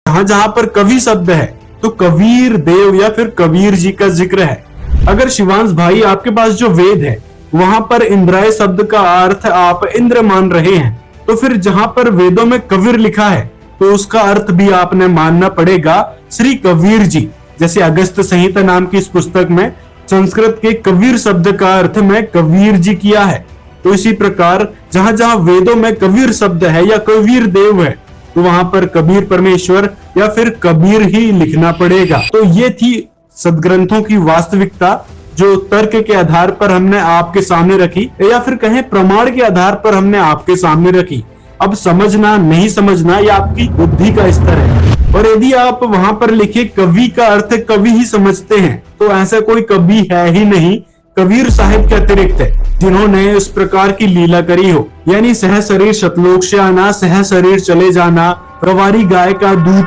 जहां जहां पर कवि शब्द है तो कबीर देव या फिर कबीर जी का जिक्र है। अगर शिवांश भाई आपके पास जो वेद है वहां पर इंद्राय शब्द का अर्थ आप इंद्र मान रहे हैं, तो फिर जहां पर वेदों में कबीर लिखा है तो उसका अर्थ भी आपने मानना पड़ेगा श्री कबीर जी। जैसे अगस्त संहिता नाम की इस पुस्तक में संस्कृत के कबीर शब्द का अर्थ में कबीर जी किया है। तो इसी प्रकार जहां जहां वेदों में कबीर शब्द है या कबीर देव है तो वहां पर कबीर परमेश्वर या फिर कबीर ही लिखना पड़ेगा। तो ये थी सदग्रंथों की वास्तविकता जो तर्क के आधार पर हमने आपके सामने रखी या फिर कहें प्रमाण के आधार पर हमने आपके सामने रखी। अब समझना नहीं समझना यह आपकी बुद्धि का स्तर है। और यदि आप वहां पर लिखे कवि का अर्थ कवि ही समझते हैं तो ऐसा कोई कवि है ही नहीं कबीर साहिब के अतिरिक्त है जिन्होंने इस प्रकार की लीला करी हो, यानी सह शरीर शतलोक से आना, सह शरीर चले जाना, प्रवारी गाय का दूध